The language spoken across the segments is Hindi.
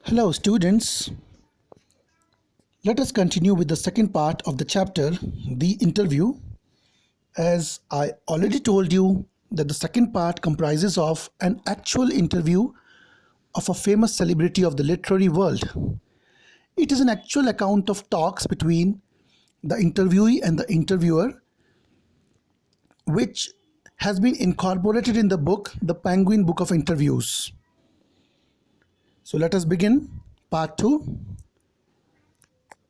Hello, students. Let us continue with the second part of the chapter, the interview. As I already told you, that the second part comprises of an actual interview of a famous celebrity of the literary world. It is an actual account of talks between the interviewee and the interviewer, which has been incorporated in the book, The Penguin Book of Interviews. So let us begin part 2.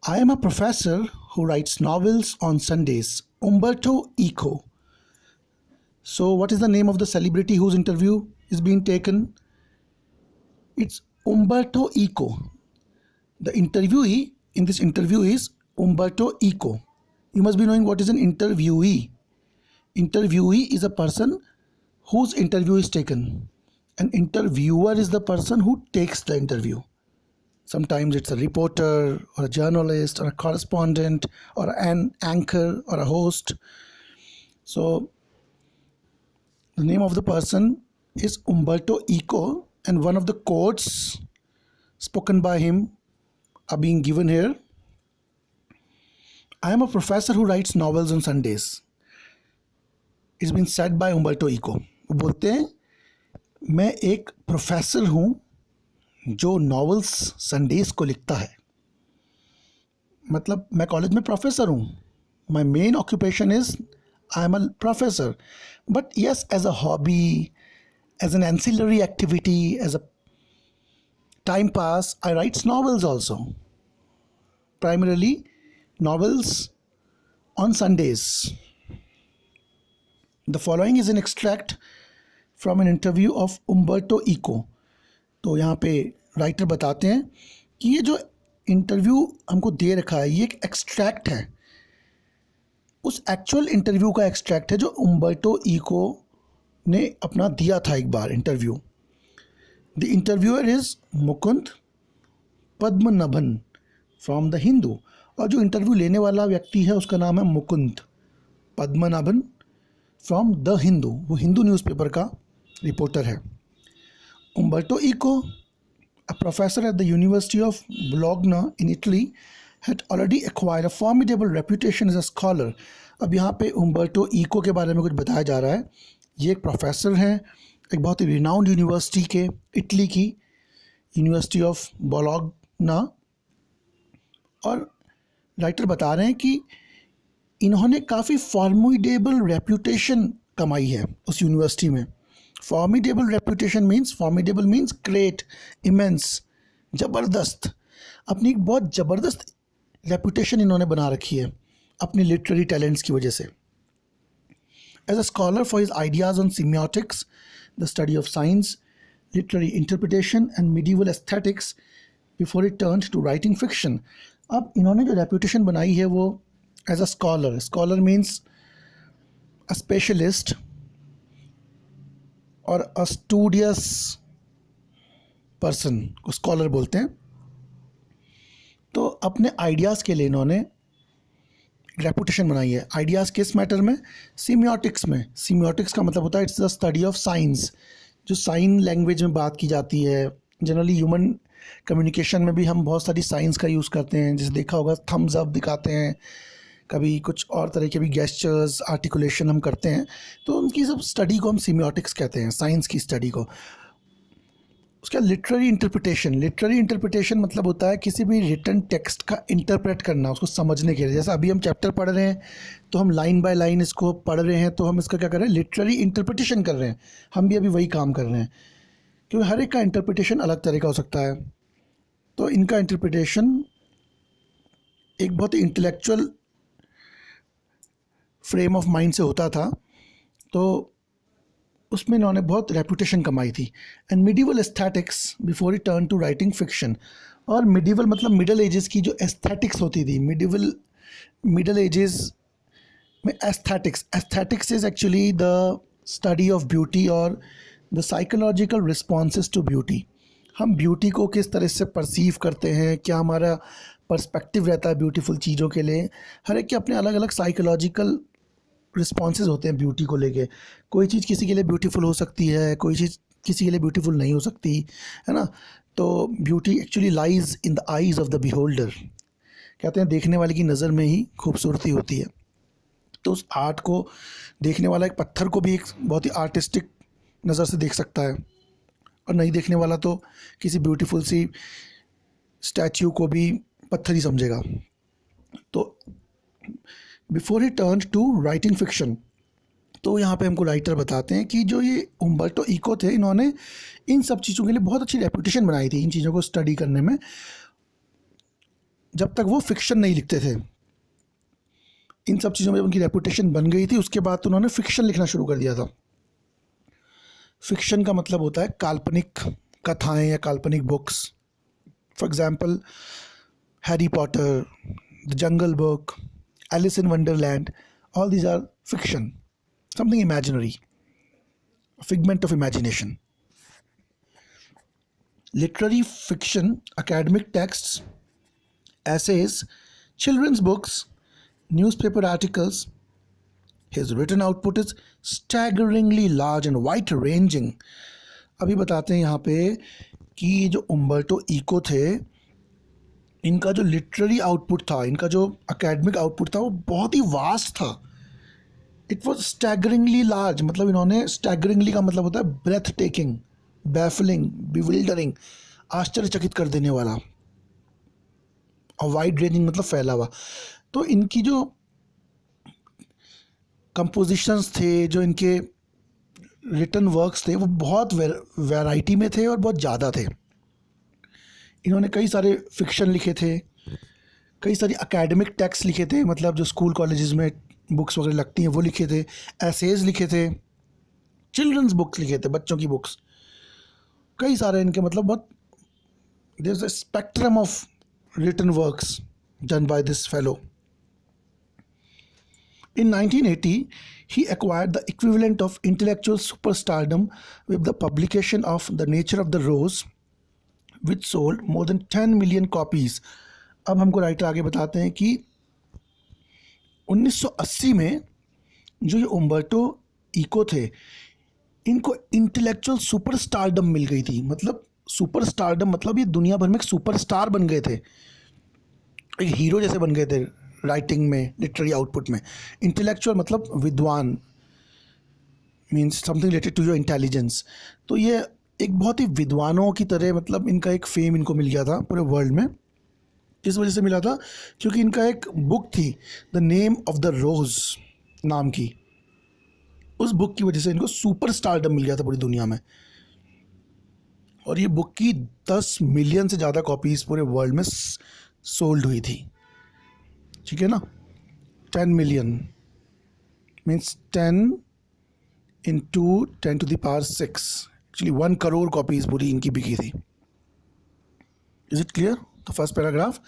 I am a professor who writes novels on Sundays, Umberto Eco. So, what is the name of the celebrity whose interview is being taken? It's Umberto Eco. The interviewee in this interview is Umberto Eco. You must be knowing what is an interviewee. Interviewee is a person whose interview is taken. An interviewer is the person who takes the interview. Sometimes it's a reporter or a journalist or a correspondent or an anchor or a host. So the name of the person is Umberto Eco, and one of the quotes spoken by him are being given here. I am a professor who writes novels on Sundays. It's been said by Umberto Eco. वो बोलते हैं मैं एक प्रोफेसर हूँ जो नॉवेल्स संडेज को लिखता है. मतलब मैं कॉलेज में प्रोफेसर हूँ. My main occupation is I am a professor, but yes, as a hobby, as an ancillary activity, as a time pass, I writes novels also. Primarily novels on Sundays. The following is an extract from an interview of Umberto Eco. तो यहाँ पे राइटर बताते हैं कि ये जो इंटरव्यू हमको दे रखा है ये एक एक्सट्रैक्ट है, उस एक्चुअल इंटरव्यू का एक्सट्रैक्ट है जो उम्बर्टो इको ने अपना दिया था एक बार interview. The interviewer is Mukund Padmanabhan from the Hindu. और जो इंटरव्यू लेने वाला व्यक्ति है उसका नाम है मुकुंद पद्मनाभन फ्रॉम द हिंदू. वो हिंदू न्यूज़पेपर का रिपोर्टर है. Umberto Eco, a professor at the University of Bologna in Italy, had already acquired a formidable reputation as a scholar. अब यहाँ पे उम्बर्टो ईको के बारे में कुछ बताया जा रहा है. ये एक प्रोफेसर हैं एक बहुत ही रिनाउंड यूनिवर्सिटी के, इटली की यूनिवर्सिटी ऑफ बोलोग्ना. और राइटर बता रहे हैं कि इन्होंने काफ़ी फॉर्मिडेबल रेपुटेशन कमाई है उस यूनिवर्सिटी में. Formidable reputation means, formidable means great, immense, ज़बरदस्त. अपनी एक बहुत ज़बरदस्त रेपुटेशन इन्होंने बना रखी है अपनी लिटरेरी टैलेंट्स की वजह से. As a scholar for his ideas on semiotics, the study of science, literary interpretation and medieval aesthetics before he turned to writing fiction. अब इन्होंने जो रेपुटेशन बनाई है वो as a scholar. Scholar means a specialist और अ स्टूडियस पर्सन को स्कॉलर बोलते हैं. तो अपने आइडियाज़ के लिए इन्होंने रेपुटेशन बनाई है. आइडियाज़ किस मैटर में? सीमियोटिक्स में. सीमियोटिक्स का मतलब होता है it's the study of science, जो साइन लैंग्वेज में बात की जाती है. जनरली ह्यूमन कम्युनिकेशन में भी हम बहुत सारी साइंस का यूज़ करते हैं. जैसे देखा होगा थम्स अप दिखाते हैं, कभी कुछ और तरह के भी गेस्चर्स, आर्टिकुलेशन हम करते हैं. तो उनकी सब स्टडी को हम सीमियोटिक्स कहते हैं, साइंस की स्टडी को. उसका लिटरेरी इंटरप्रिटेशन मतलब होता है किसी भी रिटन टेक्स्ट का इंटरप्रेट करना, उसको समझने के लिए. जैसे अभी हम चैप्टर पढ़ रहे हैं तो हम लाइन बाय लाइन इसको पढ़ रहे हैं, तो हम इसका क्या कर रहे हैं? लिटरेरी इंटरप्रिटेशन कर रहे हैं. हम भी अभी वही काम कर रहे हैं, क्योंकि हर एक का इंटरप्रिटेशन अलग तरह का हो सकता है. तो इनका इंटरप्रिटेशन एक बहुत ही इंटेलेक्चुअल फ्रेम ऑफ माइंड से होता था, तो उसमें इन्होंने बहुत रेपुटेशन कमाई थी. And medieval aesthetics before he turn to writing fiction. और मिडिवल मतलब मिडल एजेस की जो एस्थेटिक्स होती थी. मिडल एजेस में aesthetics is actually the study of beauty और the psychological responses to beauty. हम ब्यूटी को किस तरह से परसीव करते हैं, क्या हमारा पर्सपेक्टिव रहता है ब्यूटीफुल चीज़ों के लिए. हर एक के अपने अलग अलग साइकोलॉजिकल रिस्पॉन्सेज होते हैं ब्यूटी को लेके. कोई चीज़ किसी के लिए ब्यूटीफुल हो सकती है, कोई चीज़ किसी के लिए ब्यूटीफुल नहीं हो सकती है ना. तो beauty actually lies in the eyes of the beholder, कहते हैं देखने वाले की नज़र में ही खूबसूरती होती है। तो उस आर्ट को देखने वाला एक पत्थर को भी एक बहुत ही आर्टिस्टिक नज़र से देख सकता है, और नहीं देखने वाला तो किसी ब्यूटीफुल सी स्टैच्यू को भी पत्थर ही समझेगा। तो before he turn to writing fiction, तो यहाँ पे हमको राइटर बताते हैं कि जो ये उम्बर्टो इको थे, इन्होंने इन सब चीज़ों के लिए बहुत अच्छी रेपुटेशन बनाई थी, इन चीज़ों को स्टडी करने में, जब तक वो फिक्शन नहीं लिखते थे। इन सब चीज़ों में उनकी रेपुटेशन बन गई थी, उसके बाद तो उन्होंने फिक्शन लिखना शुरू कर दिया था। फिक्शन का मतलब होता है काल्पनिक कथाएं या काल्पनिक books. For example Harry Potter, the jungle book, Alice in wonderland, all these are fiction, something imaginary, figment of imagination. Literary fiction, academic texts, essays, children's books, newspaper articles. His written output is staggeringly large and wide-ranging. अभी बताते हैं यहाँ पे कि ये जो उम्बर्टो इको थे, इनका जो लिटरेरी आउटपुट था, इनका जो अकेडमिक आउटपुट था, वो बहुत ही वास्ट था। इट वॉज स्टैगरिंगली लार्ज, मतलब इन्होंने, स्टैगरिंगली का मतलब होता है ब्रेथ टेकिंग, बैफलिंग, बिविल्डरिंग, आश्चर्यचकित कर देने वाला, और वाइड रेंजिंग मतलब फैला हुआ। तो इनकी जो कंपोजिशंस थे, जो इनके रिटन वर्क्स थे, वो बहुत वैरायटी में थे और बहुत ज़्यादा थे। इन्होंने कई सारे फिक्शन लिखे थे, कई सारी एकेडमिक टेक्स्ट लिखे थे, मतलब जो स्कूल कॉलेजेस में बुक्स वगैरह लगती हैं वो लिखे थे, एसेज लिखे थे, चिल्ड्रंस बुक्स लिखे थे, बच्चों की बुक्स, कई सारे इनके, मतलब बहुत, there is a spectrum of written works done by this fellow. In 1980, he acquired the equivalent of intellectual superstardom with the publication of The Nature of the Rose, which sold more than 10 million copies. अब हमको राइटर आगे बताते हैं कि 1980 में जो ये उम्बर्टो इको थे, इनको इंटेलेक्चुअल सुपरस्टारडम मिल गई थी। मतलब सुपरस्टारडम मतलब ये दुनिया भर में एक सुपरस्टार बन गए थे, एक हीरो जैसे बन गए थे राइटिंग में, लिटरेरी आउटपुट में। इंटेलेक्चुअल मतलब विद्वान, means something related to your intelligence. तो ये एक बहुत ही विद्वानों की तरह, मतलब इनका एक फेम इनको मिल गया था पूरे वर्ल्ड में। किस वजह से मिला था? क्योंकि इनका एक बुक थी, द नेम ऑफ द रोज़ नाम की, उस बुक की वजह से इनको सुपरस्टारडम मिल गया था पूरी दुनिया में। और ये बुक की 10 मिलियन से ज़्यादा कॉपीज़ पूरे वर्ल्ड में सोल्ड हुई थी, ठीक है ना। 10 million means 10 into 10 to the power 6, actually 1 crore copies पूरी इनकी बिकी थी। Is it clear? The first paragraph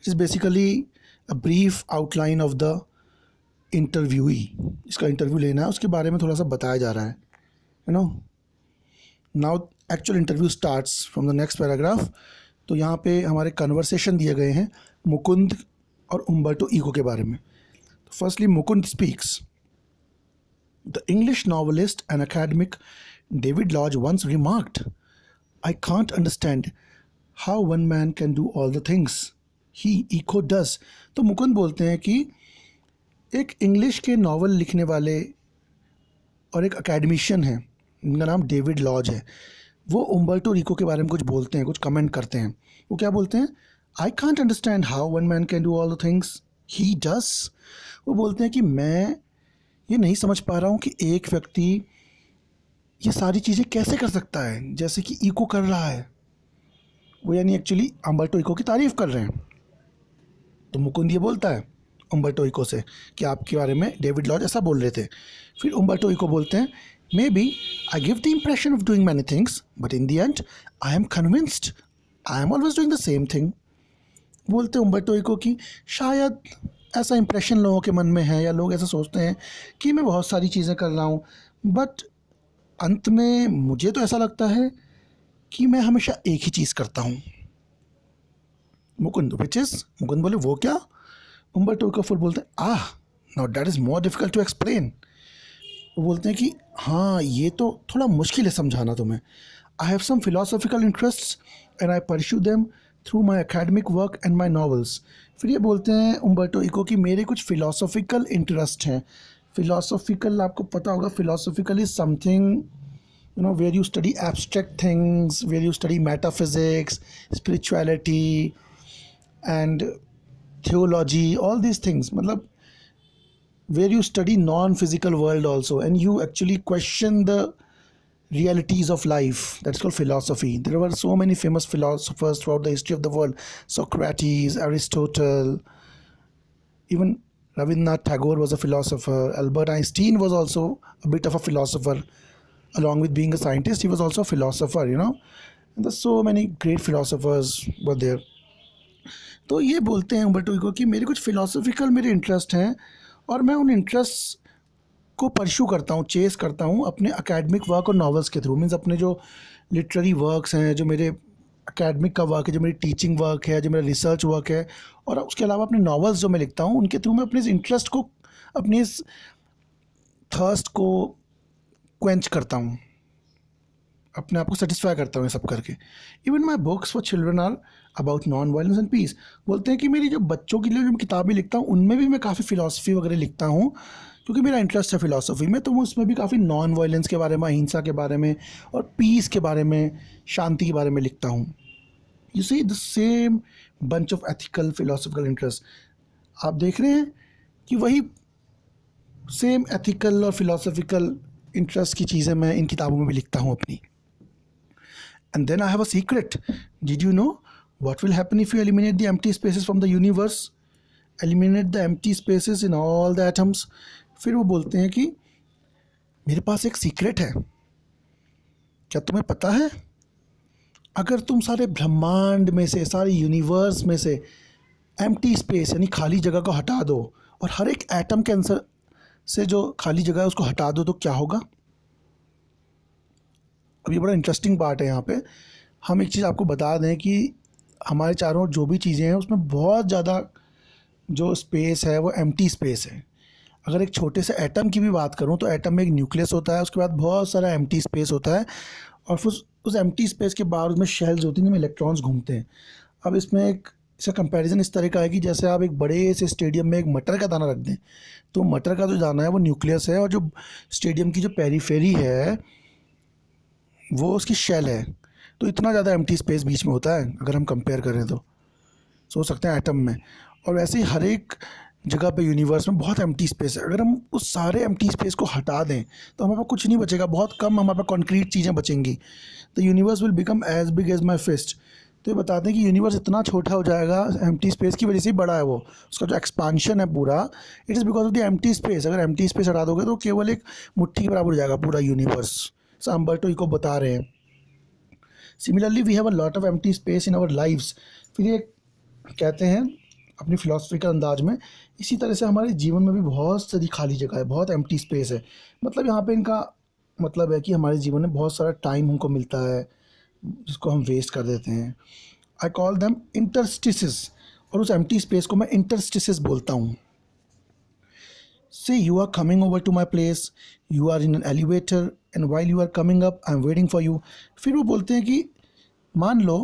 is basically a brief outline of the interviewee. इसका इंटरव्यू लेना है, उसके बारे में थोड़ा सा बताया जा रहा है, you know. Now actual interview starts from the next paragraph. तो यहाँ पे हमारे कन्वर्सेशन दिए गए हैं मुकुंद और उम्बर्टो इको के बारे में। Firstly Mukund speaks. The English novelist and academic David Lodge once remarked, I can't understand how one man can do all the things he eco does. तो मुकुंद बोलते हैं कि एक इंग्लिश के नावल लिखने वाले और एक अकेडमिशियन है, जिनका नाम डेविड लॉज है, वो उम्बर्टो इको के बारे में कुछ बोलते हैं, कुछ कमेंट करते हैं। वो क्या बोलते हैं? I can't understand how one man can do all the things he does. वो बोलते हैं कि मैं ये नहीं समझ पा रहा हूँ कि एक व्यक्ति ये सारी चीज़ें कैसे कर सकता है, जैसे कि इको कर रहा है वो, यानी एक्चुअली उम्बर्टो इको की तारीफ़ कर रहे हैं। तो मुकुंद ये बोलता है उम्बर्टो इको से कि आपके बारे में डेविड लॉज ऐसा बोल रहे थे। फिर उम्बर्टो इको बोलते हैं, maybe I give the impression of doing many things but in the end I am convinced I am always doing the same thing. बोलते उम्बर्टो इको की शायद ऐसा इंप्रेशन लोगों के मन में है, या लोग ऐसा सोचते हैं कि मैं बहुत सारी चीज़ें कर रहा हूँ, बट अंत में मुझे तो ऐसा लगता है कि मैं हमेशा एक ही चीज़ करता हूँ। मुकुंद मुकुंद बोले वो क्या? उम्बर्टो इको फिर बोलते हैं, now that is more difficult to explain. वो बोलते हैं कि हाँ, ये तो थोड़ा मुश्किल है समझाना तुम्हें। I have some philosophical interests and I pursue them through my academic work and my novels. फिर ये बोलते हैं उम्बर्टो इको कि मेरे कुछ फिलोसॉफिकल इंटरेस्ट हैं. फिलोसॉफिकल आपको पता होगा, philosophical is something where you study abstract things, where you study metaphysics, spirituality and theology, all these things, मतलब where you study non-physical world also and you actually question the realities of life. That's called philosophy. There were so many famous philosophers throughout the history of the world: Socrates, Aristotle, even Rabindranath Tagore was a philosopher. Albert Einstein was also a bit of a philosopher. Along with being a scientist, he was also a philosopher. And there's so many great philosophers were there. तो ये बोलते हैं उम्बर्टो इको कि मेरे कुछ फिलोसॉफिकल मेरे इंटरेस्ट हैं और मैं उन इंटरेस्ट को परस्यू करता हूँ, चेस करता हूँ अपने एकेडमिक वर्क और नॉवेल्स के थ्रू. मीन्स अपने जो लिटरेरी वर्क्स हैं, जो मेरे एकेडमिक का वर्क है, जो मेरी टीचिंग वर्क है, जो मेरा रिसर्च वर्क है, और उसके अलावा अपने नॉवेल्स जो मैं लिखता हूँ, उनके थ्रू मैं अपने इस इंटरेस्ट को, अपनी इस थर्स्ट को क्वेंच करता हूँ, अपने आप को सेटिस्फाई करता हूँ ये सब करके. Even my books for children are about non violence and peace. बोलते हैं कि मेरी जो बच्चों के लिए जो मैं किताबें लिखता हूँ उनमें भी मैं काफ़ी फ़िलासफ़ी वगैरह लिखता हूँ, क्योंकि मेरा इंटरेस्ट है फ़िलासफ़ी में. तो मैं उसमें भी काफ़ी नॉन वायलेंस के बारे में, अहिंसा के बारे में और पीस के बारे में, शांति के बारे में लिखता हूँ. You see the same bunch of ethical philosophical interest. आप देख रहे हैं कि वही सेम एथिकल और फिलोसफिकल इंटरेस्ट की चीज़ें मैं इन किताबों में भी लिखता हूँ अपनी. And then I have a secret. Did you know what will happen if you eliminate the empty spaces from the universe? Eliminate the empty spaces in all the atoms. फिर वो बोलते हैं कि मेरे पास एक सीक्रेट है. क्या तुम्हें पता है, अगर तुम सारे ब्रह्मांड में से, सारे यूनिवर्स में से एम्प्टी स्पेस यानी खाली जगह को हटा दो और हर एक एटम के आंसर से जो खाली जगह है उसको हटा दो, तो क्या होगा? अब ये बड़ा इंटरेस्टिंग पार्ट है. यहाँ पे हम एक चीज़ आपको बता दें कि हमारे चारों ओर जो भी चीज़ें हैं उसमें बहुत ज़्यादा जो स्पेस है वो एम्प्टी स्पेस है. अगर एक छोटे से एटम की भी बात करूँ तो एटम में एक न्यूक्लियस होता है, उसके बाद बहुत सारा एम्प्टी स्पेस होता है, और फिर उस एम्प्टी स्पेस के बाहर उसमें शेल्स होती हैं जिनमें इलेक्ट्रॉन्स घूमते हैं. अब इसमें एक इसका कंपैरिजन इस तरह का है कि जैसे आप एक बड़े से स्टेडियम में एक मटर का दाना रख दें, तो मटर का जो दाना है वो न्यूक्लियस है, और जो स्टेडियम की जो पेरीफेरी है वो उसकी शेल है. तो इतना ज़्यादा एम्प्टी स्पेस बीच में होता है अगर हम कंपेयर करें तो, सोच सकते हैं एटम में. और वैसे ही हर एक जगह पे यूनिवर्स में बहुत एम्प्टी स्पेस है. अगर हम उस सारे एम्प्टी स्पेस को हटा दें तो हमारे पास कुछ नहीं बचेगा, बहुत कम हमारे पास कॉन्क्रीट चीज़ें बचेंगी. The universe will become as big as my fist. तो ये बताते हैं कि यूनिवर्स इतना छोटा हो जाएगा एम्प्टी स्पेस की वजह से ही बड़ा है वो. उसका जो एक्सपांशन है पूरा, it is because of the empty space. अगर एम्प्टी स्पेस हटा दोगे तो केवल एक मुट्ठी के बराबर हो जाएगा पूरा यूनिवर्स. उम्बर्टो इको बता रहे हैं. Similarly we have a lot of empty space in our lives. फिर ये कहते हैं अपनी फिलॉसफी के अंदाज में, इसी तरह से हमारे जीवन में भी बहुत सारी खाली जगह है, बहुत एम्प्टी स्पेस है. मतलब यहाँ पे इनका मतलब है कि हमारे जीवन में बहुत सारा टाइम हमको मिलता है जिसको हम वेस्ट कर देते हैं. आई कॉल देम इंटरस्टिसेस, और उस एम्प्टी स्पेस को मैं इंटरस्टिसेस बोलता हूँ. Say you are coming over to my place, you are in an elevator and while you are coming up I am waiting for you. फिर वो बोलते हैं कि मान लो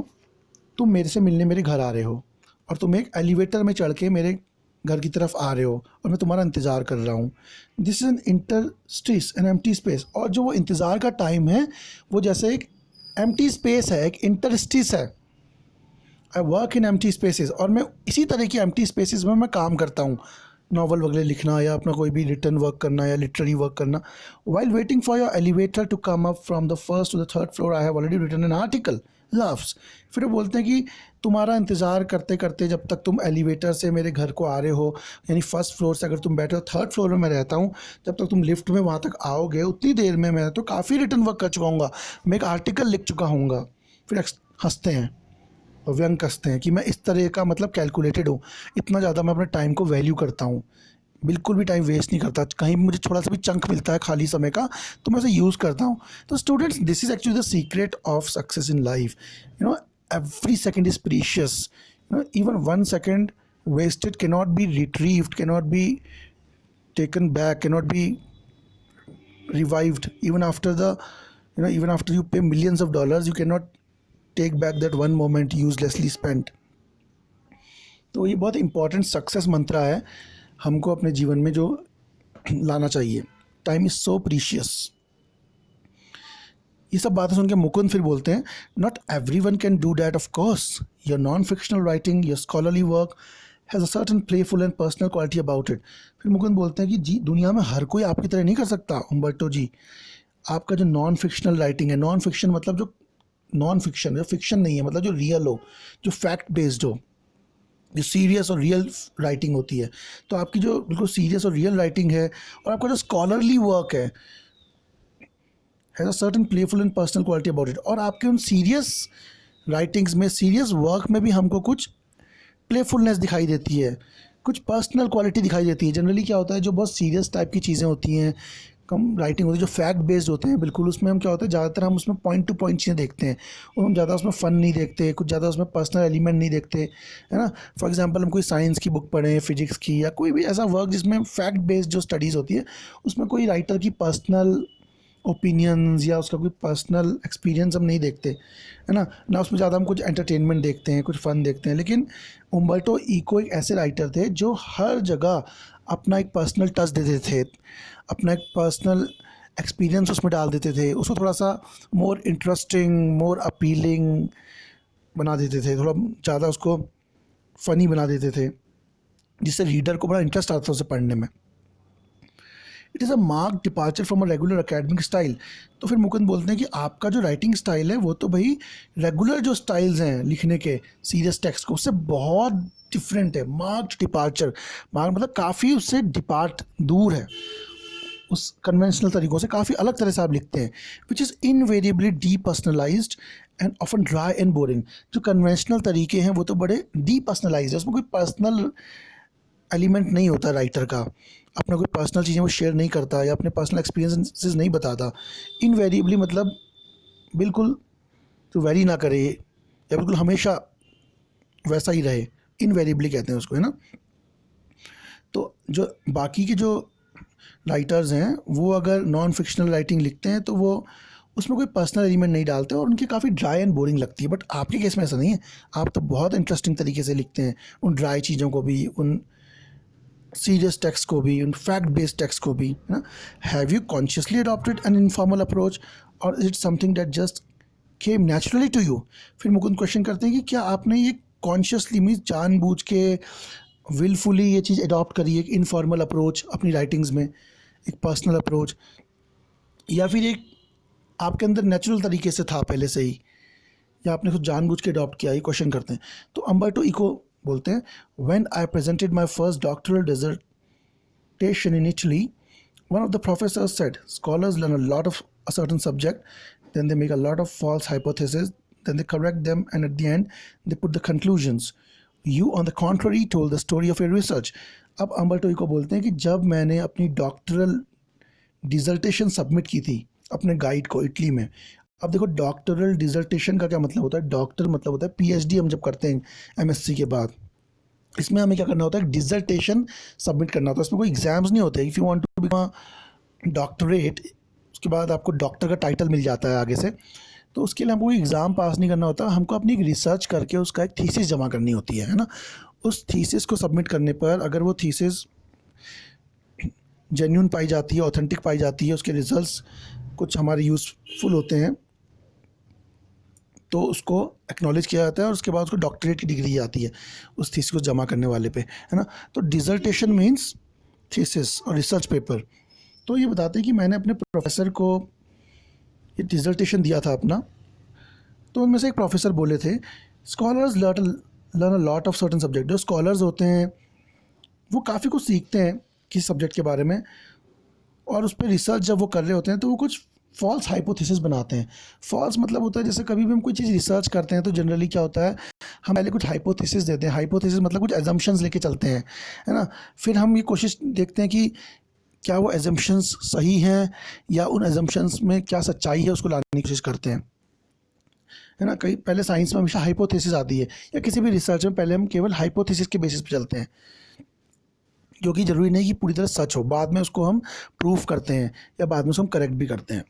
तुम मेरे से मिलने मेरे घर आ रहे हो और तुम एक एलिवेटर में चढ़ के मेरे घर की तरफ आ रहे हो और मैं तुम्हारा इंतज़ार कर रहा हूँ. This is an interstice, an empty space. और जो वो इंतज़ार का टाइम है वो जैसे एक एम्प्टी स्पेस है, एक इंटरस्टिस है. I work in empty spaces, और मैं इसी तरह की एम्प्टी स्पेसेस में मैं काम करता हूँ. नॉवल वगैरह लिखना या अपना कोई भी रिटर्न वर्क करना या लिटरेरी वर्क करना. While waiting for your elevator to come up from the first to the third floor I have already written an article loves. फिर वो बोलते हैं कि तुम्हारा इंतज़ार करते करते जब तक तुम एलिवेटर से मेरे घर को आ रहे हो, यानी फर्स्ट फ्लोर से अगर तुम बैठे हो, थर्ड फ्लोर में मैं रहता हूँ, जब तक तुम लिफ्ट में वहाँ तक आओगे उतनी देर में मैं तो काफ़ी रिटर्न वर्क कर चुका हूँगा, मैं एक आर्टिकल लिख चुका हूँगा. फिर हंसते हैं और व्यंग कसते हैं कि मैं इस तरह का मतलब कैलकुलेटेड हूँ, इतना ज़्यादा मैं अपने टाइम को वैल्यू करता हूँ, बिल्कुल भी टाइम वेस्ट नहीं करता. कहीं मुझे थोड़ा सा भी चंक मिलता है खाली समय का तो मैं उसे यूज़ करता हूँ. तो students, this is actually the secret of success in life. Every second is precious. Even 1 second wasted cannot be retrieved, cannot be taken back, cannot be revived. Even after even after you pay millions of dollars, you cannot take back that one moment uselessly spent. तो ये बहुत इंपॉर्टेंट सक्सेस मंत्रा है हमको अपने जीवन में जो लाना चाहिए। Time is so precious. ये सब बातें सुन के मुकुंद फिर बोलते हैं, not every one can do that of course, your non fictional writing, your scholarly work has a certain playful and personal quality about it. फिर मुकुंद बोलते हैं कि जी दुनिया में हर कोई आपकी तरह नहीं कर सकता उम्बर्टो जी। आपका जो नॉन फिक्शनल राइटिंग है, नॉन फिक्शन मतलब जो नॉन फिक्शन, जो फिक्शन नहीं है, मतलब जो रियल हो, जो फैक्ट बेस्ड हो, जो सीरियस और रियल राइटिंग होती है, तो आपकी जो बिल्कुल सीरियस और रियल राइटिंग है, और आपका जो स्कॉलरली वर्क है has a certain playful and personal quality about it. और आपके उन सीरियस राइटिंग्स में, सीरियस वर्क में भी हमको कुछ प्लेफुलनेस दिखाई देती है, कुछ पर्सनल क्वालिटी दिखाई देती है। जनरली क्या होता है, जो बहुत सीरियस टाइप की चीज़ें होती हैं, कम राइटिंग होती है, जो फैक्ट बेस्ड होते हैं बिल्कुल, उसमें हम क्या होता है, ज़्यादातर हम उसमें पॉइंट टू पॉइंट चीज़ें देखते हैं, और हम ज़्यादा उसमें फ़न नहीं देखते, कुछ ज़्यादा उसमें पर्सनल एलिमेंट नहीं देखते, है ना। फॉर एग्जांपल हम कोई साइंस की बुक पढ़ें, फिजिक्स की, या कोई भी ऐसा वर्क जिसमें फैक्ट बेस्ड जो स्टडीज़ होती है, उसमें कोई राइटर की पर्सनल ओपिनियंस या उसका कोई पर्सनल एक्सपीरियंस हम नहीं देखते, है ना उसमें ज़्यादा हम कुछ एंटरटेनमेंट देखते हैं, कुछ फ़न देखते हैं। लेकिन उम्बर्टो इको एक ऐसे राइटर थे जो हर जगह अपना एक पर्सनल टच देते थे, अपना एक पर्सनल एक्सपीरियंस उसमें डाल देते थे, उसको थोड़ा सा मोर इंटरेस्टिंग, मोर अपीलिंग बना देते थे, थोड़ा ज़्यादा उसको फ़नी बना देते थे, जिससे रीडर को बड़ा इंटरेस्ट आता था उसे पढ़ने में। It is a mark departure from a regular academic style. तो फिर मुकुंद बोलते हैं कि आपका जो राइटिंग स्टाइल है वो तो भाई रेगुलर जो स्टाइल्स हैं लिखने के सीरियस टेक्स्ट को, उससे बहुत डिफरेंट है। मार्क्ड डिपार्चर, मार्क मतलब काफ़ी उससे डिपार्ट, दूर है, उस कन्वेंशनल तरीक़ों से काफ़ी अलग तरह से आप लिखते हैं। Which is invariably depersonalised and often dry and boring. जो कन्वेंशनल तरीके हैं वो तो बड़े डीपर्सनलाइज्ड है, उसमें कोई पर्सनल एलिमेंट नहीं होता राइटर का, अपना कोई पर्सनल चीज़ें वो शेयर नहीं करता या अपने पर्सनल एक्सपीरियंसेस नहीं बताता। इनवेरिएबली मतलब बिल्कुल तो वेरी ना करे, या बिल्कुल हमेशा वैसा ही रहे, इनवेरिएबली कहते हैं उसको, है ना। तो जो बाकी के जो राइटर्स हैं वो अगर नॉन फिक्शनल राइटिंग लिखते हैं तो वो उसमें कोई पर्सनल एलिमेंट नहीं डालते और उनकी काफ़ी ड्राई एंड बोरिंग लगती है। बट आपके केस में ऐसा नहीं है, आप तो बहुत इंटरेस्टिंग तरीके से लिखते हैं, उन ड्राई चीज़ों को भी, उन सीरियस टेक्स्ट को भी, उन फैक्ट बेस्ड टेक्स्ट को भी, है ना। Have you consciously adopted an informal approach और is it something that just came naturally to you. फिर मुकुंद क्वेश्चन करते हैं कि क्या आपने ये कॉन्शियसली, मीन्स जानबूझ के, विलफुली ये चीज़ अडॉप्ट करी, एक इनफॉर्मल अप्रोच अपनी राइटिंग्स में, एक पर्सनल अप्रोच, या फिर एक आपके अंदर नेचुरल तरीके से था पहले से ही, या आपने खुद जानबूझ के अडॉप्ट किया, ये क्वेश्चन करते हैं। तो उम्बर्टो इको बोलते हैं, when I presented my first doctoral dissertation in Italy, one of the professors said, scholars learn a lot of a certain subject, then they make a lot of false hypotheses, then they correct them, and at the end they put the conclusions. You on the contrary told the story of your research. अब अम्बर्टो इको बोलते हैं कि जब मैंने अपनी डॉक्टरल डिसर्टेशन सबमिट की थी अपने गाइड को इटली में, अब देखो डॉक्टरल डिसर्टेशन का क्या मतलब होता है, डॉक्टर मतलब होता है पीएचडी हम जब करते हैं एमएससी के बाद, इसमें हमें क्या करना होता है, डिसर्टेशन सबमिट करना होता है। इसमें कोई एग्जाम्स नहीं होते। If you want to become doctorate, उसके बाद आपको डॉक्टर का टाइटल मिल जाता है आगे से, तो उसके लिए हमको कोई एग्ज़ाम पास नहीं करना होता, हमको अपनी एक रिसर्च करके उसका एक थीसिस जमा करनी होती है ना। उस थीसिस को सबमिट करने पर अगर वो थीसिस जेन्युइन पाई जाती है, ऑथेंटिक पाई जाती है, उसके रिजल्ट्स कुछ हमारे यूज़फुल होते हैं, तो उसको एक्नॉलेज किया जाता है और उसके बाद उसको डॉक्टरेट की डिग्री आती है उस थीसिस को जमा करने वाले पे, है ना। तो डिसर्टेशन मीन्स थीसिस और रिसर्च पेपर। तो ये बताते हैं कि मैंने अपने प्रोफेसर को ये डिसर्टेशन दिया था अपना, तो उनमें से एक प्रोफेसर बोले थे, scholars learn a lot of certain subject. जो स्कॉलर्स होते हैं वो काफ़ी कुछ सीखते हैं किसी सब्जेक्ट के बारे में, और उस पर रिसर्च जब वो कर रहे होते हैं तो वो कुछ फॉल्स हाइपोथेसिस बनाते हैं। फॉल्स मतलब होता है जैसे कभी भी हम कोई चीज़ रिसर्च करते हैं तो जनरली क्या होता है, हम पहले कुछ हाइपोथेसिस देते हैं। हाइपोथेसिस मतलब कुछ एजम्पशंस लेके चलते हैं, है ना। फिर हम ये कोशिश देखते हैं कि क्या वो एजम्पशंस सही हैं या उन एजम्पशंस में क्या सच्चाई है, उसको लाने की कोशिश करते हैं, है ना। कहीं पहले साइंस में हमेशा हाइपोथेसिस आती है, या किसी भी रिसर्च में पहले हम केवल हाइपोथेसिस के बेसिस पे चलते हैं, जो कि ज़रूरी नहीं कि पूरी तरह सच हो, बाद में उसको हम प्रूफ करते हैं या बाद में उसको हम करेक्ट भी करते हैं।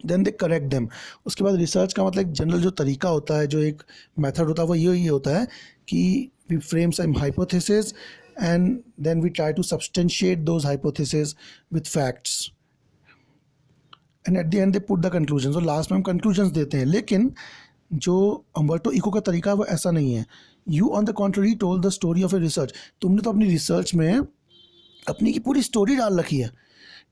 Then they correct them. उसके बाद रिसर्च का मतलब जनरल जो तरीका होता है, जो एक मेथड होता है, वो ये होता है कि we frame some hypothesis and then we try to substantiate those hypothesis with facts and at the end they put the conclusion. तो लास्ट में हम कंक्लूजन्स देते हैं। लेकिन जो अम्बर्टो इको का तरीका है वो ऐसा नहीं है। You on the contrary told the story of a research. तुमने तो अपनी रिसर्च में अपनी की पूरी स्टोरी डाल रखी है,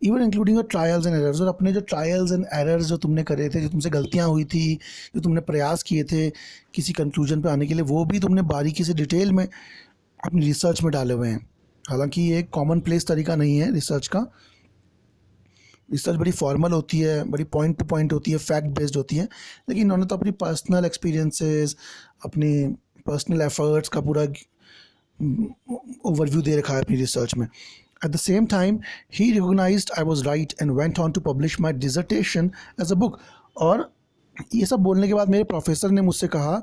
even including your trials and errors. और अपने जो ट्रायल्स एंड एरर्स जो तुमने करे थे, जो तुमसे गलतियां हुई थी, जो तुमने प्रयास किए थे किसी कंक्लूजन पे आने के लिए, वो भी तुमने बारीकी से डिटेल में अपनी रिसर्च में डाले हुए हैं। हालांकि ये एक कॉमन प्लेस तरीका नहीं है रिसर्च का। रिसर्च बड़ी फॉर्मल होती है, बड़ी पॉइंट टू पॉइंट होती है, फैक्ट बेस्ड होती है। लेकिन इन्होंने तो अपनी पर्सनल एक्सपीरियंसेस, अपनी पर्सनल एफर्ट्स का पूरा ओवरव्यू दे रखा है अपनी रिसर्च में। At the same time, he recognized I was right and went on to publish my dissertation as a book. और ये सब बोलने के बाद मेरे प्रोफेसर ने मुझसे कहा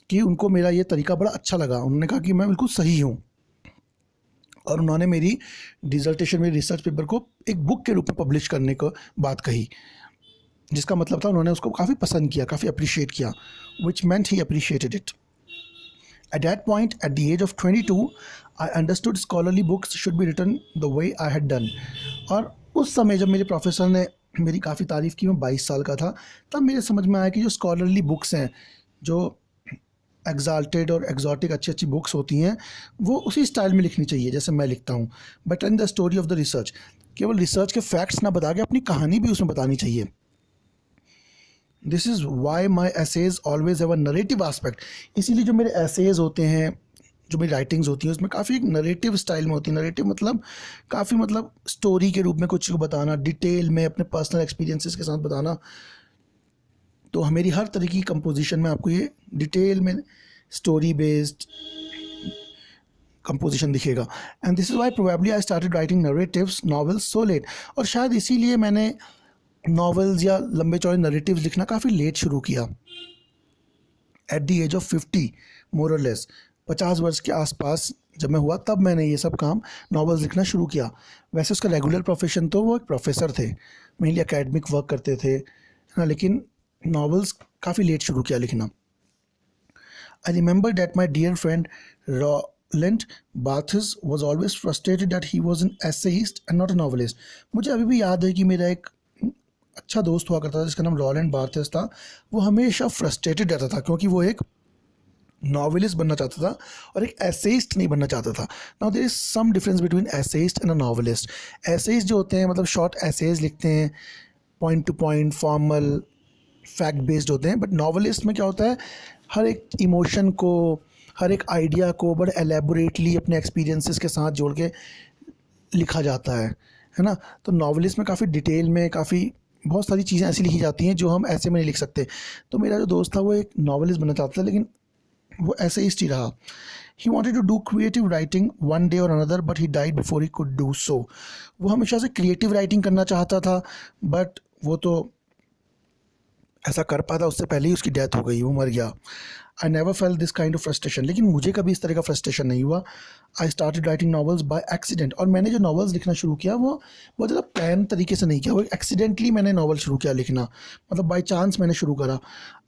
कि उनको मेरा ये तरीका बड़ा अच्छा लगा। उन्होंने कहा कि मैं बिल्कुल सही हूँ, और उन्होंने मेरी डिसर्टेशन, मेरी रिसर्च पेपर को एक बुक के रूप में पब्लिश करने को बात कही, जिसका मतलब था उन्होंने उसको काफ़ी पसंद किया, काफ़ी अप्रिशिएट किया, which meant he appreciated it. At that point, at the age of 22, I understood scholarly books should be written the way I had done. और उस समय जब मेरे प्रोफेसर ने मेरी काफ़ी तारीफ़ की, मैं 22 साल का था, तब मेरे समझ में आया कि जो स्कॉलरली बुक्स हैं, जो एग्जाल्टेड और एग्जॉटिक अच्छी अच्छी बुक्स होती हैं, वो उसी स्टाइल में लिखनी चाहिए जैसे मैं लिखता हूँ, but in the story of the research. केवल रिसर्च के फैक्ट्स ना बता के अपनी कहानी भी उसमें बतानी चाहिए। This is why my essays always have a narrative aspect. इसीलिए जो मेरे एसेज होते हैं, जो मेरी राइटिंग्स होती हैं, उसमें काफ़ी एक नरेटिव स्टाइल में होती है। नरेटिव मतलब काफ़ी मतलब स्टोरी के रूप में कुछ को बताना, डिटेल में अपने पर्सनल एक्सपीरियंसेस के साथ बताना। तो मेरी हर तरह की कंपोजिशन में आपको ये डिटेल में स्टोरी बेस्ड कंपोजिशन दिखेगा। And this is Y probably I started writing narratives novels so let. और शायद इसीलिए मैंने नॉवेल्स या लंबे चौड़े नरेटिव्स लिखना काफ़ी लेट शुरू किया, एट द एज ऑफ 50 मोर और लेस। 50 वर्ष के आसपास जब मैं हुआ, तब मैंने ये सब काम नॉवेल्स लिखना शुरू किया। वैसे उसका रेगुलर प्रोफेशन तो वो एक प्रोफेसर थे, मेनली एकेडमिक वर्क करते थे, हाँ, लेकिन नॉवेल्स काफ़ी लेट शुरू किया लिखना। I remember that my dear friend Roland Barthes was always frustrated that he was an essayist and not a novelist. मुझे अभी भी याद है कि मेरा एक अच्छा दोस्त हुआ करता था जिसका नाम रॉलेंट बार्थेस था। वो हमेशा फ्रस्ट्रेटेड रहता था क्योंकि वो एक नॉवेलिस्ट बनना चाहता था और एक एसेइस्ट नहीं बनना चाहता था। Now there is some difference between essayist and a novelist. Essayist जो होते हैं मतलब शॉर्ट एसेज लिखते हैं, point to point, formal, fact based होते हैं। बट नॉवेलिस्ट में क्या होता है, हर एक इमोशन को, हर एक आइडिया को बड़े एलेबोरेटली अपने एक्सपीरियंसेस के साथ जोड़ के लिखा जाता है ना। तो नॉवेलिस्ट में काफ़ी डिटेल में, काफ़ी बहुत सारी चीज़ें ऐसी लिखी जाती हैं जो हम ऐसे में नहीं लिख सकते। तो मेरा जो दोस्त था वो एक नॉवेलिस्ट बनना चाहता था, लेकिन वो ऐसे ही रहा। He wanted to do creative writing one day or another, but he died before he could do so. वो हमेशा से क्रिएटिव राइटिंग करना चाहता था, बट वो तो ऐसा कर पाता उससे पहले ही उसकी डेथ हो गई, वो मर गया। I never felt this kind of frustration. लेकिन मुझे कभी इस तरह का फ्रस्ट्रेशन नहीं हुआ। I started writing novels by accident. और मैंने जो नॉवेल्स लिखना शुरू किया वो बहुत ज़्यादा प्लान तरीके से नहीं किया, वो एक्सीडेंटली मैंने नॉवल शुरू किया लिखना, मतलब बाई चांस मैंने शुरू करा।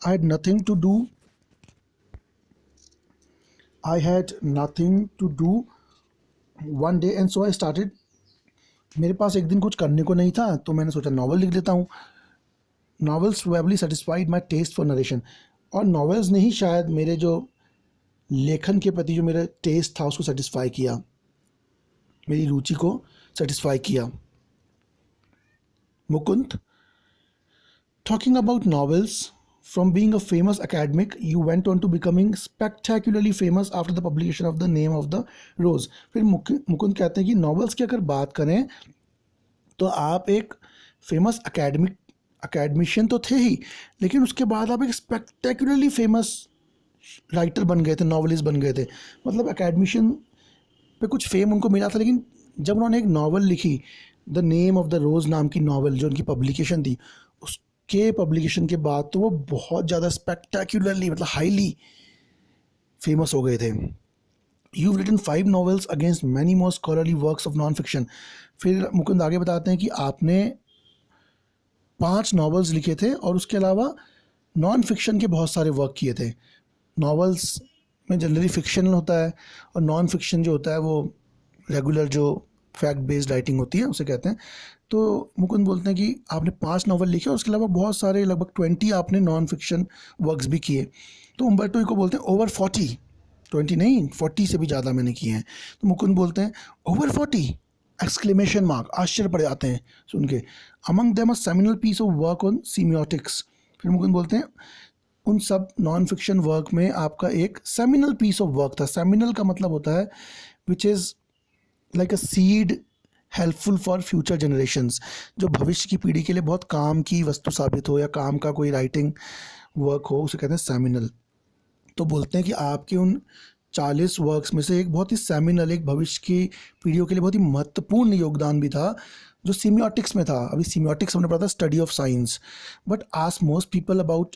I had nothing to do one day and so I started. मेरे पास एक दिन कुछ करने को नहीं था, तो मैंने सोचा नॉवल लिख देता हूँ। Novels probably satisfied my taste for narration. और नॉवेल्स ने ही शायद मेरे जो लेखन के प्रति जो मेरा टेस्ट था उसको सेटिस्फाई किया, मेरी रुचि को सेटिस्फाई किया। Mukund, talking about novels, from being a famous academic you went on to becoming spectacularly famous after the publication of the name of the rose। फिर मुकुंद कहते हैं कि नॉवेल्स की अगर बात करें तो आप एक फेमस अकेडमिशियन तो थे ही, लेकिन उसके बाद आप एक स्पेक्टेकुलरली फेमस राइटर बन गए थे, नॉवलिस्ट बन गए थे। मतलब अकेडमिशियन पे कुछ फेम उनको मिला था, लेकिन जब उन्होंने एक नावल लिखी, द नेम ऑफ द रोज़ नाम की नावल जो उनकी पब्लिकेशन थी, उसके पब्लिकेशन के बाद तो वो बहुत ज़्यादा स्पेक्टेकुलरली मतलब हाईली फेमस हो गए थे। You've written 5 novels against many more scholarly works of non-fiction। फिर मुकुंद आगे बताते हैं कि आपने 5 नॉवेल्स लिखे थे और उसके अलावा नॉन फिक्शन के बहुत सारे वर्क किए थे। नॉवेल्स में जनरली फिक्शनल होता है और नॉन फिक्शन जो होता है वो रेगुलर जो फैक्ट बेस्ड राइटिंग होती है उसे कहते हैं। तो मुकुंद बोलते हैं कि आपने 5 नॉवल लिखे और उसके अलावा बहुत सारे लगभग 20 आपने नॉन फिक्शन वर्क्स भी किए। तो उम्बर्टो इको बोलते हैं ओवर 40, 20 नहीं 40 से भी ज़्यादा मैंने किए हैं। तो मुकुंद बोलते हैं ओवर 40 एक्सक्लेमेशन मार्क, आश्चर्य पड़ जाते हैं सुन के। Among them a seminal piece of work on semiotics. फिर मुकुंद बोलते हैं उन सब नॉन फिक्शन वर्क में आपका एक सेमिनल पीस ऑफ वर्क था। सेमिनल का मतलब होता है which is like a seed helpful for future generations, जो भविष्य की पीढ़ी के लिए बहुत काम की वस्तु साबित हो या काम का कोई राइटिंग वर्क हो, उसे कहते हैं सेमिनल। तो बोलते हैं कि आपके उन 40 वर्क्स में से एक बहुत ही सेमिनल, एक भविष्य की पीढ़ियों के लिए बहुत ही महत्वपूर्ण योगदान भी था जो सीमियोटिक्स में था। अभी सीमियोटिक्स हमने पढ़ा था study of science, but ask most people about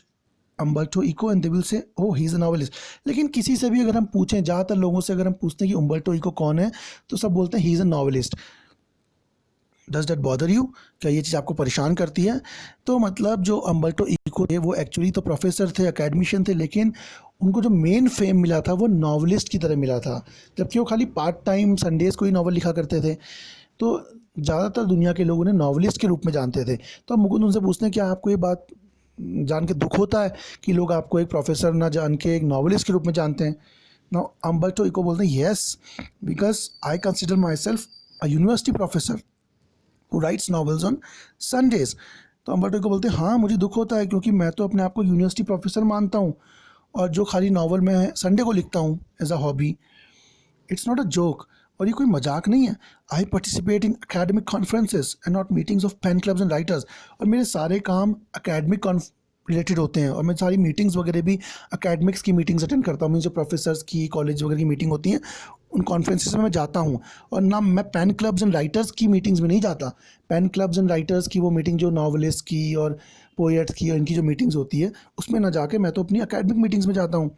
Umberto Eco and they will say oh he is a novelist. लेकिन किसी से भी अगर हम पूछें, ज़्यादातर लोगों से अगर हम पूछते हैं कि उम्बर्टो इको कौन है, तो सब बोलते हैं he is a novelist. Does that bother you? क्या ये चीज़ आपको परेशान करती है? तो मतलब जो उम्बर्टो इको थे वो एक्चुअली तो प्रोफेसर थे, अकेडमिशियन थे, लेकिन उनको जो मेन फेम मिला था वो नॉवलिस्ट की तरह मिला था, जबकि वो खाली पार्ट टाइम संडेज़ को ही नॉवल लिखा करते थे। तो ज़्यादातर दुनिया के लोग उन्हें नॉवलिस्ट के रूप में जानते थे। तो अब मुकुंद उनसे पूछते हैं क्या आपको ये बात जान के दुख होता है कि लोग आपको एक प्रोफेसर ना जान के एक नॉवलिस्ट के रूप में जानते हैं? नाउ उम्बर्टो इको बोलते हैं yes, because I consider my self a university professor who rights novels on Sundays. तो उम्बर्टो इको बोलते हैं हाँ मुझे दुख होता है क्योंकि मैं तो अपने आप को यूनिवर्सिटी प्रोफेसर मानता हूँ और जो खाली नॉवल मैं संडे को लिखता हूँ as a hobby. It's not a joke, और ये कोई मजाक नहीं है। I participate in academic conferences and not meetings of pen clubs and writers. और मेरे सारे काम अकेडमिक रिलेटेड होते हैं और मैं सारी मीटिंग्स वगैरह भी अकेडमिक्स की मीटिंग्स अटेंड करता हूँ। जो प्रोफेसर्स की कॉलेज वगैरह की मीटिंग होती हैं उन कॉन्फ्रेंसेस में मैं जाता हूँ, और ना मैं पेन क्लब्स एंड राइटर्स की मीटिंग्स में नहीं जाता। पेन क्लब्स एंड राइटर्स की वो मीटिंग जो नॉवलिस्ट की और पोएट्स की और इनकी जो मीटिंग्स होती है उसमें ना जाके मैं तो अपनी अकेडमिक मीटिंग्स में जाता हूँ।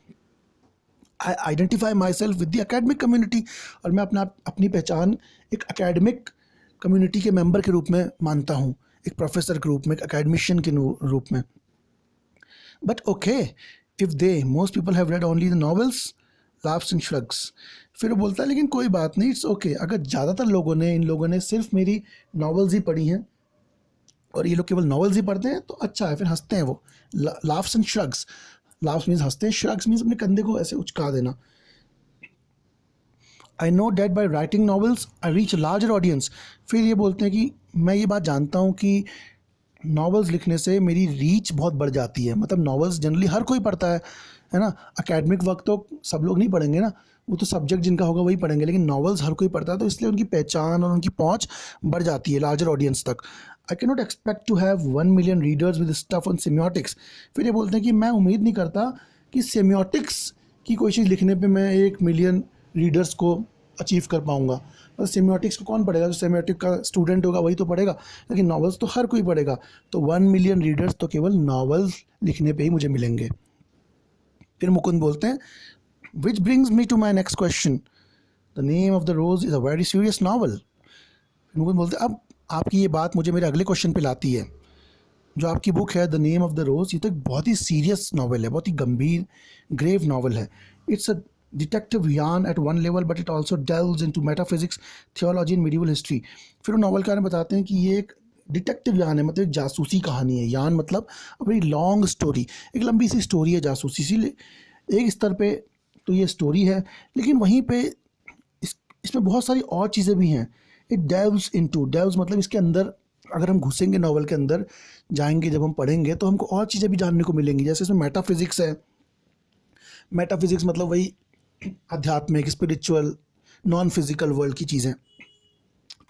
आई identify my self with the academic community, और मैं अपनी पहचान एक अकेडमिक कम्युनिटी के मेंबर के रूप में मानता हूँ, एक प्रोफेसर के रूप में, एक अकेडमिशियन के रूप में। But okay if they most people have read only the novels, laughs and shrugs. फिर वो बोलता है लेकिन कोई बात नहीं, इट्स ओके अगर ज़्यादातर इन लोगों ने सिर्फ मेरी नॉवेल्स ही पढ़ी हैं और ये लोग केवल नॉवेल्स ही पढ़ते हैं तो अच्छा है, फिर हंसते हैं वो। Laughs and shrugs, laughs means हंसते हैं, श्रग्स मीन्स अपने कंधे को ऐसे उचका देना। I know that by writing novels I reach larger audience. फिर ये बोलते हैं कि मैं ये बात जानता हूँ कि नॉवेल्स लिखने से मेरी रीच बहुत बढ़ जाती है। मतलब नॉवेल्स जनरली हर कोई पढ़ता है ना। अकेडमिक वर्क तो सब लोग नहीं पढ़ेंगे ना, वो तो सब्जेक्ट जिनका होगा वही पढ़ेंगे, लेकिन नॉवेल्स हर कोई पढ़ता है, तो इसलिए उनकी पहचान और उनकी पहुंच बढ़ जाती है लार्जर ऑडियंस तक। I can not expect to have 1 million readers with stuff on semiotics. फिर ये बोलते हैं कि मैं उम्मीद नहीं करता कि सेमियोटिक्स की कोई चीज़ लिखने पे मैं 1 मिलियन रीडर्स को अचीव कर पाऊँगा। मतलब सेमियोटिक्स को कौन पढ़ेगा? जो सेमियोटिक का स्टूडेंट होगा वही तो पढ़ेगा, लेकिन नॉवेल्स तो हर कोई पढ़ेगा। तो 1 मिलियन रीडर्स तो केवल नॉवेल्स लिखने पे ही मुझे मिलेंगे। फिर मुकुंद बोलते हैं which brings me to my next question, the name of the rose is a very serious novel. Mukund बोलते हैं अब आपकी ये बात मुझे मेरे अगले क्वेश्चन पे लाती है। जो आपकी बुक है द नेम ऑफ द रोज, ये तो एक बहुत ही सीरियस नॉवल है, बहुत ही गंभीर ग्रेव नॉवल है। It's a detective yarn at one level but it also delves into metaphysics, theology and medieval history. फिर वो नॉवलकार बताते हैं कि ये एक डिटेक्टिव यान है, मतलब एक जासूसी कहानी है। यान मतलब अ वेरी लॉन्ग स्टोरी, एक लंबी सी स्टोरी है जासूसी। इसीलिए एक स्तर पे तो ये स्टोरी है, लेकिन वहीं पे इसमें बहुत सारी और चीज़ें भी हैं। इट डेव्स इनटू, डेव्स मतलब इसके अंदर अगर हम घुसेंगे, नॉवल के अंदर जाएंगे, जब हम पढ़ेंगे तो हमको और चीज़ें भी जानने को मिलेंगी। जैसे इसमें मेटाफिजिक्स है। मेटाफिजिक्स मतलब वही आध्यात्मिक, स्पिरिचुअल, नॉन फिजिकल वर्ल्ड की चीज़ें।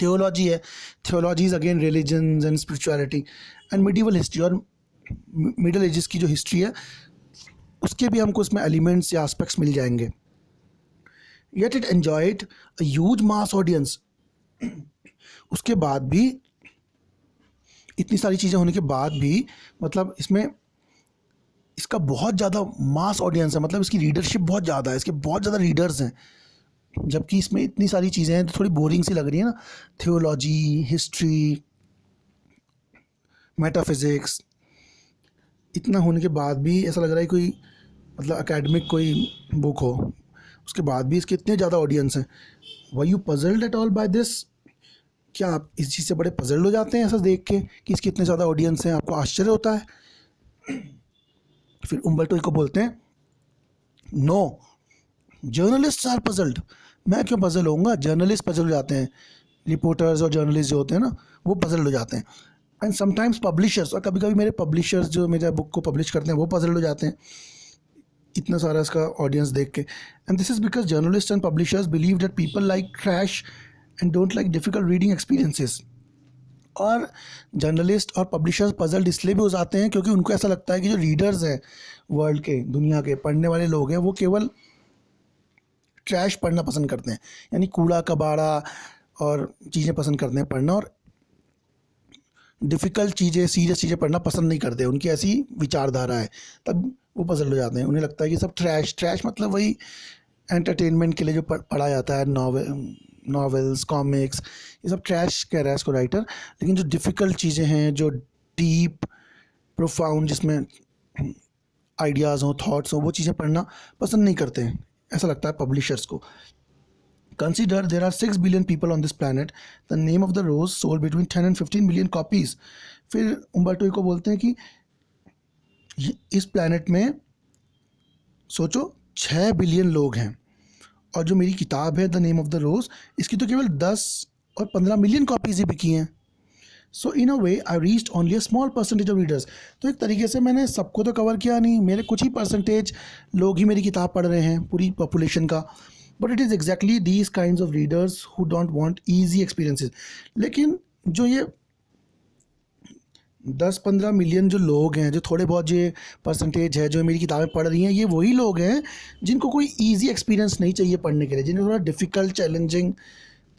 थियोलॉजी है, theology is again religions and spirituality. And medieval history, और मिडल एजेस की जो हिस्ट्री है उसके भी हमको इसमें एलिमेंट्स या एस्पेक्ट्स मिल जाएंगे। Yet it enjoyed a huge mass audience. उसके बाद भी, इतनी सारी चीज़ें होने के बाद भी, मतलब इसमें इसका बहुत ज़्यादा मास ऑडियंस है, मतलब इसकी रीडरशिप बहुत ज़्यादा है, इसके बहुत ज़्यादा रीडर्स हैं। जबकि इसमें इतनी सारी चीज़ें हैं तो थोड़ी बोरिंग सी लग रही है ना, थियोलॉजी, हिस्ट्री, मेटाफिज़िक्स, इतना होने के बाद भी ऐसा लग रहा है कोई मतलब एकेडमिक कोई बुक हो, उसके बाद भी इसके इतने ज़्यादा ऑडियंस हैं। Were you puzzled at all by this? क्या आप इस चीज़ से बड़े पजल्ड हो जाते हैं ऐसा देख के कि इसके इतने ज़्यादा ऑडियंस हैं? आपको आश्चर्य होता है? फिर उम्बर्टो इको बोलते हैं, नो, जर्नलिस्ट आर पजल्ड। मैं क्यों पजल होऊंगा? जर्नलिस्ट पजल हो जाते हैं, रिपोर्टर्स और जर्नलिस्ट जो होते हैं ना, वो पजल हो जाते हैं। एंड समटाइम्स पब्लिशर्स, और कभी कभी मेरे पब्लिशर्स जो मेरे बुक को पब्लिश करते हैं वो पजल हो जाते हैं इतना सारा इसका ऑडियंस देख के। And this is because journalist and publishers believe that people like trash and don't like difficult reading experiences. और जर्नलिस्ट और पब्लिशर्स पजल्ड इसलिए भी हो जाते हैं क्योंकि उनको ऐसा लगता है कि जो रीडर्स हैं वर्ल्ड के, दुनिया के पढ़ने वाले लोग हैं, वो केवल ट्रैश पढ़ना पसंद करते हैं, यानी कूड़ा कबाड़ा और चीज़ें पसंद करते हैं पढ़ना, और डिफ़िकल्ट चीज़ें, सीरियस चीज़ें पढ़ना पसंद नहीं करते। उनकी ऐसी विचारधारा है, तब वो पजल हो जाते हैं। उन्हें लगता है कि सब ट्रैश, ट्रैश मतलब वही एंटरटेनमेंट के लिए जो पढ़ा जाता है, नॉवेल्स, कॉमिक्स, ये सब ट्रैश कह रहा है इसको राइटर। लेकिन जो डिफ़िकल्ट चीज़ें हैं, जो डीप प्रोफाउंड, जिसमें आइडियाज़ हों, थॉट्स हों, वो चीज़ें पढ़ना पसंद नहीं करते हैं, ऐसा लगता है पब्लिशर्स को। Consider there are 6 billion people on this planet. The name of the rose sold between 10 and 15 million copies. फिर उम्बर्टो इको बोलते हैं कि इस प्लानट में सोचो 6 बिलियन लोग हैं, और जो मेरी किताब है द नेम ऑफ द रोज, इसकी तो केवल 10 और 15 मिलियन कॉपीज़ ही बिकी हैं। So in a way I reached only a small percentage of readers. तो एक तरीके से मैंने सबको तो कवर किया नहीं, मेरे कुछ ही परसेंटेज लोग ही मेरी किताब पढ़ रहे हैं पूरी पॉपुलेशन का। But it is exactly these kinds of readers who don't want easy experiences. लेकिन जो ये 10-15 मिलियन जो लोग हैं, जो थोड़े बहुत जो परसेंटेज है जो मेरी किताबें पढ़ रही हैं, ये वही लोग हैं जिनको कोई ईजी एक्सपीरियंस नहीं चाहिए पढ़ने के लिए, जिन्हें थोड़ा डिफ़िकल्ट, चैलेंजिंग,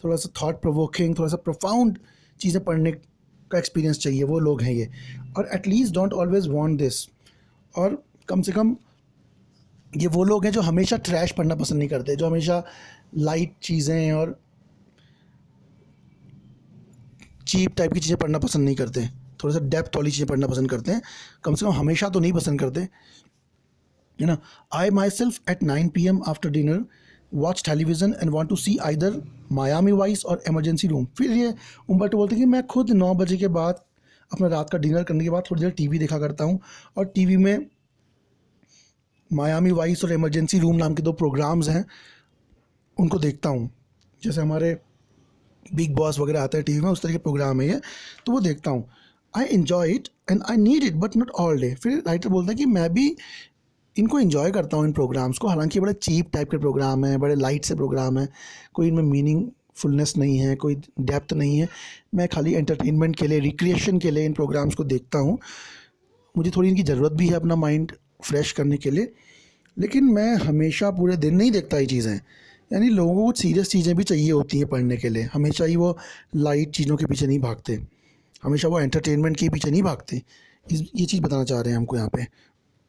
थोड़ा सा थॉट प्रोवोकिंग, थोड़ा सा प्रोफाउंड चीज़ें पढ़ने का एक्सपीरियंस चाहिए, वो लोग हैं ये। और at least don't always want this. और कम से कम ये वो लोग हैं जो हमेशा ट्रैश पढ़ना पसंद नहीं करते, जो हमेशा लाइट चीज़ें और चीप टाइप की चीज़ें पढ़ना पसंद नहीं करते, थोड़ा सा डेप्थ वाली चीज़ें पढ़ना पसंद करते हैं। कम से कम हमेशा तो नहीं पसंद करते, है ना। I myself at 9 PM after dinner watch television and want to see either Miami Vice और एमरजेंसी रूम। फिर ये उम्बर्टो बोलते हैं कि मैं खुद 9 बजे के बाद, अपना रात का डिनर करने के बाद थोड़ी देर टीवी देखा करता हूँ, और टीवी में मायामी वाइस और एमरजेंसी रूम नाम के 2 प्रोग्राम्स हैं, उनको देखता हूँ। जैसे हमारे बिग बॉस वगैरह आता है टीवी में, उस तरह के प्रोग्राम है ये, तो वो देखता हूँ। I enjoy it and I need it but not all day. फिर राइटर बोलता है कि मैं भी इनको एंजॉय करता हूँ इन प्रोग्राम्स को, हालांकि बड़े चीप टाइप के प्रोग्राम हैं, बड़े लाइट से प्रोग्राम हैं, कोई इनमें मीनिंगफुलनेस नहीं है, कोई डेप्थ नहीं है। मैं खाली एंटरटेनमेंट के लिए, रिक्रिएशन के लिए इन प्रोग्राम्स को देखता हूँ। मुझे थोड़ी इनकी ज़रूरत भी है अपना माइंड फ्रेश करने के लिए, लेकिन मैं हमेशा पूरे दिन नहीं देखता ये चीज़ें। यानी लोगों को कुछ सीरियस चीज़ें भी चाहिए होती हैं पढ़ने के लिए, हमेशा ही वो लाइट चीज़ों के पीछे नहीं भागते, हमेशा वो एंटरटेनमेंट के पीछे नहीं भागते। ये चीज़ बताना चाह रहे हैं हमको यहाँ पे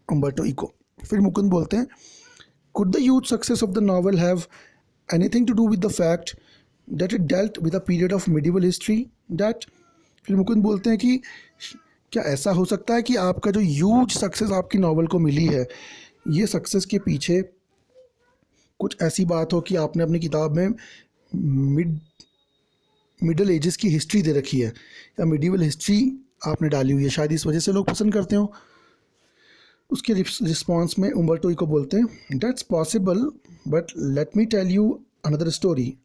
उम्बर्टो इको। फिर मुकुंद बोलते हैं, could the huge success of the novel have anything to do with the fact that it dealt with a period of medieval history that. फिर मुकुंद बोलते हैं कि क्या ऐसा हो सकता है कि आपका जो ह्यूज सक्सेस आपकी नॉवल को मिली है, ये सक्सेस के पीछे कुछ ऐसी बात हो कि आपने अपनी किताब में मिडल एजेस की हिस्ट्री दे रखी है, या मिडिवल हिस्ट्री आपने डाली हुई है, शायद इस वजह से लोग पसंद करते हो। उसके रिस्पॉन्स में उम्बर्टो इको बोलते हैं, that's possible but let me tell you another story.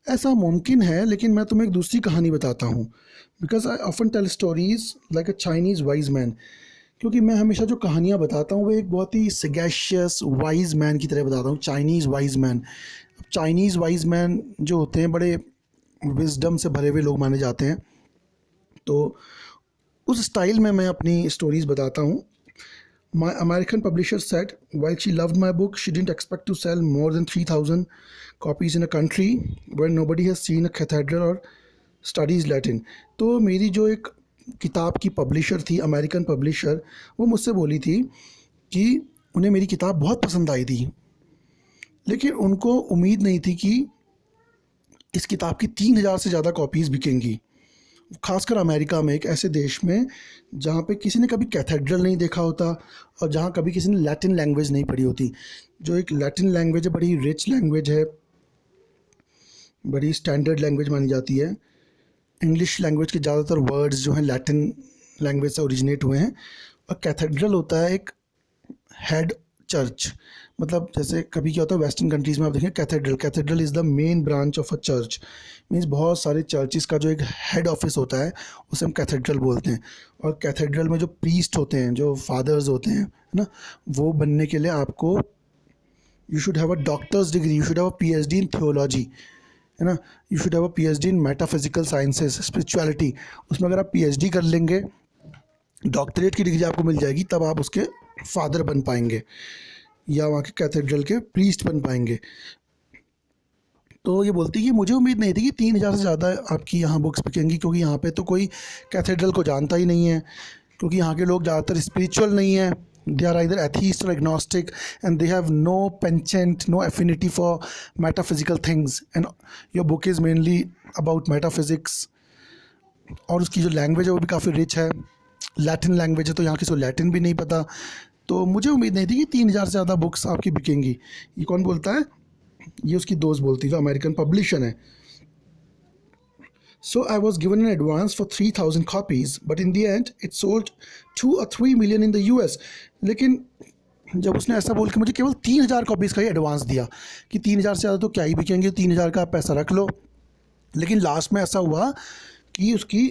ऐसा मुमकिन है, लेकिन मैं तुम्हें एक दूसरी कहानी बताता हूँ। Because I often tell stories like a Chinese wise man. क्योंकि मैं हमेशा जो कहानियाँ बताता हूँ वो एक बहुत ही सगैशियस वाइज मैन की तरह बताता हूँ, Chinese wise man. Chinese wise man जो होते हैं बड़े विजडम से भरे हुए लोग माने जाते हैं, तो उस स्टाइल में मैं अपनी स्टोरीज़ बताता हूँ। My American publisher said, while she loved my book, she didn't expect to sell more than 3,000 copies in a country where nobody has seen a cathedral or studies Latin. तो मेरी जो एक किताब की पब्लिशर थी, अमेरिकन पब्लिशर, वो मुझसे बोली थी कि उन्हें मेरी किताब बहुत पसंद आई थी, लेकिन उनको उम्मीद नहीं थी कि इस किताब की 3,000 से ज़्यादा कॉपीज़ बिकेंगी। खासकर अमेरिका में, एक ऐसे देश में जहाँ पे किसी ने कभी कैथेड्रल नहीं देखा होता और जहाँ कभी किसी ने लैटिन लैंग्वेज नहीं पढ़ी होती। जो एक लैटिन लैंग्वेज है, बड़ी रिच लैंग्वेज है, बड़ी स्टैंडर्ड लैंग्वेज मानी जाती है। इंग्लिश लैंग्वेज के ज़्यादातर वर्ड्स जो हैं लैटिन लैंग्वेज से ओरिजिनेट हुए हैं। और कैथेड्रल होता है एक हेड चर्च, मतलब जैसे कभी क्या होता है वेस्टर्न कंट्रीज़ में आप देखें cathedral is the main branch of a church. Means बहुत सारे चर्चिज़ का जो एक हेड ऑफिस होता है उसे हम कैथेड्रल बोलते हैं। और कैथेड्रल में जो प्रीस्ट होते हैं, जो फादर्स होते हैं, है ना, वो बनने के लिए आपको you should have a doctor's degree, you should have a PhD in theology, है ना, you should have a PhD in metaphysical sciences, spirituality. उसमें अगर आप PhD कर लेंगे, डॉक्टरेट की डिग्री आपको मिल जाएगी, तब आप उसके फादर बन पाएंगे या वहाँ के कैथेड्रल के प्रीस्ट बन पाएंगे। तो ये बोलती है कि मुझे उम्मीद नहीं थी कि 3,000 से ज़्यादा आपकी यहाँ बुक्स बिकेंगी, क्योंकि यहाँ पे तो कोई कैथेड्रल को जानता ही नहीं है, क्योंकि यहाँ के लोग ज़्यादातर स्पिरिचुअल नहीं है। दे आर आइदर एथीस्ट और agnostic and they have no penchant, no affinity for metaphysical things, and your book is mainly about metaphysics. और उसकी जो लैंग्वेज है वो भी काफ़ी रिच है, लैटिन लैंग्वेज है, तो यहाँ किसी को लैटिन भी नहीं पता। तो मुझे उम्मीद नहीं थी कि 3,000 से ज़्यादा बुक्स आपकी बिकेंगी। ये कौन बोलता है? ये उसकी दोस्त बोलती है जो अमेरिकन पब्लिशर है। So I was given an advance for 3,000 copies but in the end it sold 2 or 3 million in the US। लेकिन जब उसने ऐसा बोल के मुझे केवल 3,000 कॉपीज़ का ही एडवांस दिया कि 3,000 से ज़्यादा तो क्या ही बिकेंगे, 3,000 का आप पैसा रख लो। लेकिन लास्ट में ऐसा हुआ कि उसकी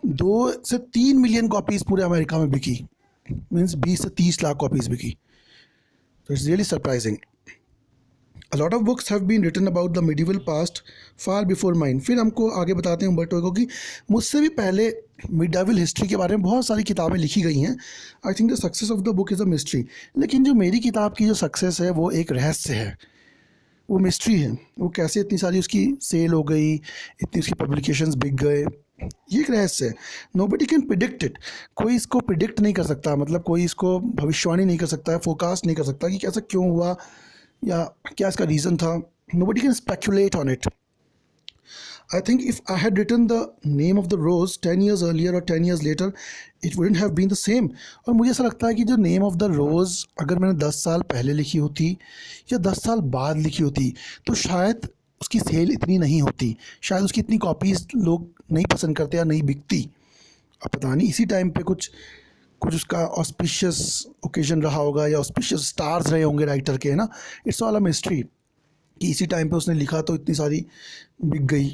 2 से 3 मिलियन कॉपीज़ पूरे अमेरिका में बिकी। मीन्स 20 से 30 लाख कॉपीज़ बिकी। तो it's really surprising. A lot of books have been written about the medieval past far before mine। फिर हमको आगे बताते हैं उम्बर्टो इको कि मुझसे भी पहले मिडाइवल हिस्ट्री के बारे में बहुत सारी किताबें लिखी गई हैं। I think the success of the book is a mystery. लेकिन जो मेरी किताब की जो सक्सेस है वो एक रहस्य है, वो मिस्ट्री है। वो कैसे इतनी सारी उसकी सेल हो गई, इतनी उसकी पब्लिकेशंस बिक गए, ये एक रहस्य है। Nobody can predict it. कोई इसको प्रिडिक्ट नहीं कर सकता, मतलब कोई इसको भविष्यवाणी नहीं कर सकता है, फोरकास्ट नहीं कर सकता कि कैसा क्यों हुआ या क्या इसका रीज़न था। Nobody can speculate on it. I think if I had written the name of the rose 10 years earlier or 10 years later, it wouldn't have been the same। और मुझे ऐसा लगता है कि जो नेम ऑफ द रोज़ अगर मैंने 10 साल पहले लिखी होती या 10 साल बाद लिखी होती तो शायद उसकी सेल इतनी नहीं होती, शायद उसकी इतनी कॉपीज़ लोग नहीं पसंद करते या नहीं बिकती। अब पता नहीं इसी टाइम पे कुछ उसका ऑस्पिशियस ओकेजन रहा होगा या ऑस्पिशियस स्टार्स रहे होंगे राइटर के, है ना। इट्स ऑल अ मिस्ट्री कि इसी टाइम पे उसने लिखा तो इतनी सारी बिक गई।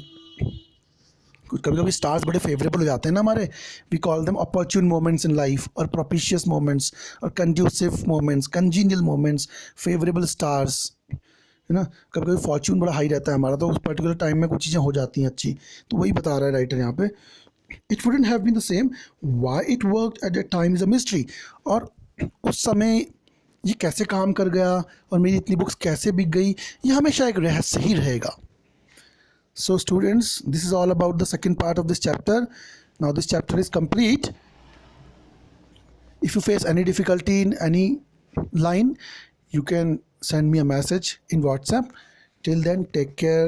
कभी कभी स्टार्स बड़े फेवरेबल हो जाते हैं ना हमारे, we call them opportune moments in life और प्रोपिशियस मोमेंट्स और conducive moments, congenial moments, favourable stars, है ना। कभी कभी फॉर्चून बड़ा हाई रहता है हमारा, तो उस पर्टिकुलर टाइम में कुछ चीज़ें हो जाती हैं अच्छी। तो वही बता रहा है राइटर यहाँ पे, it wouldn't have been the same, why it worked at that time is a mystery. और उस समय ये कैसे काम कर गया और मेरी इतनी बुक्स कैसे बिक गई, ये हमेशा एक रहस्य ही रहेगा। So students, this is all about the second part of this chapter. Now this chapter is complete. If you face any difficulty in any line, you can send me a message in WhatsApp. Till then, take care.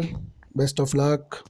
Best of luck.